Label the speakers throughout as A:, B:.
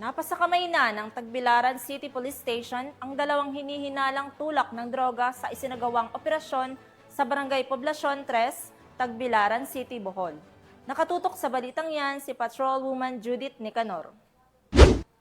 A: Napasakamay na ng Tagbilaran City Police Station ang dalawang hinihinalang tulak ng droga sa isinagawang operasyon sa Barangay Poblacion 3, Tagbilaran City, Bohol. Nakatutok sa balitang yan si Patrolwoman Judith Nicanor.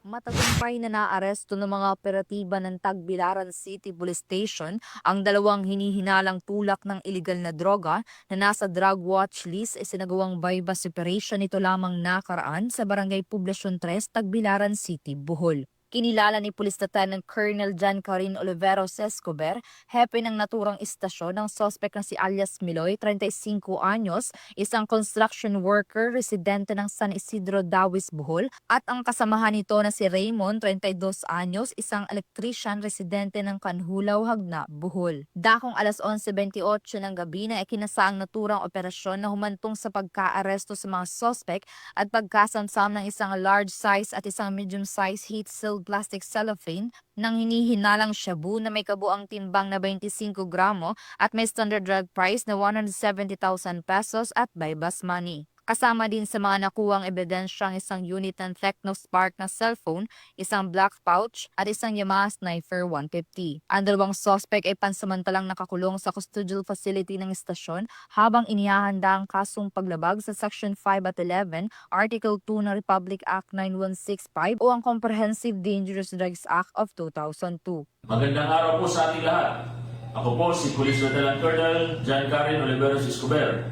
B: Matagumpay na naaresto ng mga operatiba ng Tagbilaran City Police Station ang dalawang hinihinalang tulak ng iligal na droga na nasa drug watch list isinagawang bypass operation nito lamang nakaraan sa Barangay Poblacion 3, Tagbilaran City, Bohol. Kinilala ni Police Lieutenant Colonel John Karin Oliveros Escobar, hepe ng naturang istasyon ng sospek na si alias Miloy, 35 anyos, isang construction worker residente ng San Isidro, Dawis, Bohol, at ang kasamahan nito na si Raymond, 32 anyos, isang electrician residente ng Kanhulaw, Hagna, Bohol. Dakong alas 11:28 ng gabi na ikinasaang naturang operasyon na humantong sa pagkaaresto sa mga sospek at pagkasamsam ng isang large size at isang medium size heat-sealed plastic cellophane ng hinihinalang shabu na may kabuang timbang na 25 gramo at may standard drug price na 170,000 pesos at bypass money. Kasama din sa mga nakuwang ebidensya ang isang unit ng Technospark na cellphone, isang black pouch at isang Yamaha Sniper 150. Ang dalawang suspect ay pansamantalang nakakulong sa custodial facility ng istasyon habang inihahanda ang kasong paglabag sa Section 5 at 11, Article 2 ng Republic Act 9165 o ang Comprehensive Dangerous Drugs Act of 2002.
C: Magandang araw po sa ating lahat. Ako po si Police Lieutenant Colonel John Karin Oliveros Escobar,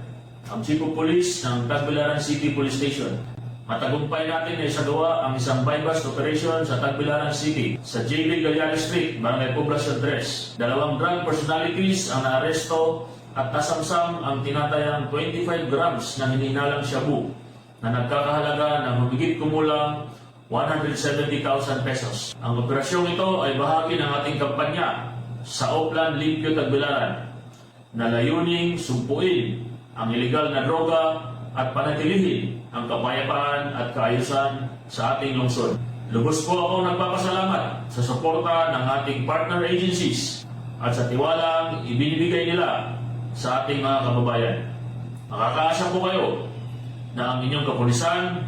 C: ang Chief of Police ng Tagbilaran City Police Station. Matagumpay natin na isagawa ang isang bypass operation sa Tagbilaran City sa J.B. Galliano Street, Barangay Poblacion 3. Dalawang drug personalities ang naaresto at nasamsam ang tinatayang 25 grams ng hinihinalang shabu na nagkakahalaga ng humigit kumulang 170,000 pesos. Ang operasyong ito ay bahagi ng ating kampanya sa Oplan Limpio Tagbilaran na layuning sumpuin ang iligal na droga at panatilihin ang kapayapaan at kaayusan sa ating lungsod. Lubos po ako nagpapasalamat sa suporta ng ating partner agencies at sa tiwalang ibinibigay nila sa ating mga kababayan. Makakaasa po kayo na ang inyong kapulisan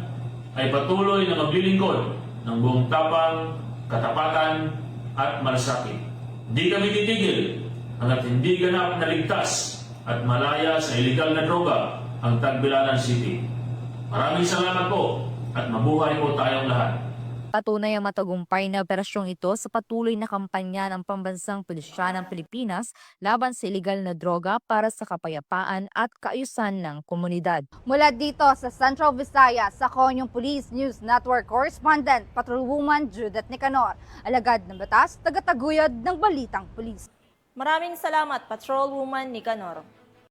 C: ay patuloy na maglilingkod ng buong tapang, katapatan at malasakit. Hindi kami titigil hanggat hindi ganap na ligtas at malaya sa iligal na droga ang Tagbilaran City. Maraming salamat po at mabuhay po tayong lahat.
B: Patunay ang matagumpay na operasyong ito sa patuloy na kampanya ng Pambansang Pulisya ng Pilipinas laban sa iligal na droga para sa kapayapaan at kaayusan ng komunidad.
D: Mula dito sa Central Visayas, ako yung Police News Network Correspondent, Patrolwoman Judith Nicanor, alagad ng batas, tagataguyod ng balitang pulis.
A: Maraming salamat, Patrolwoman Nicanor.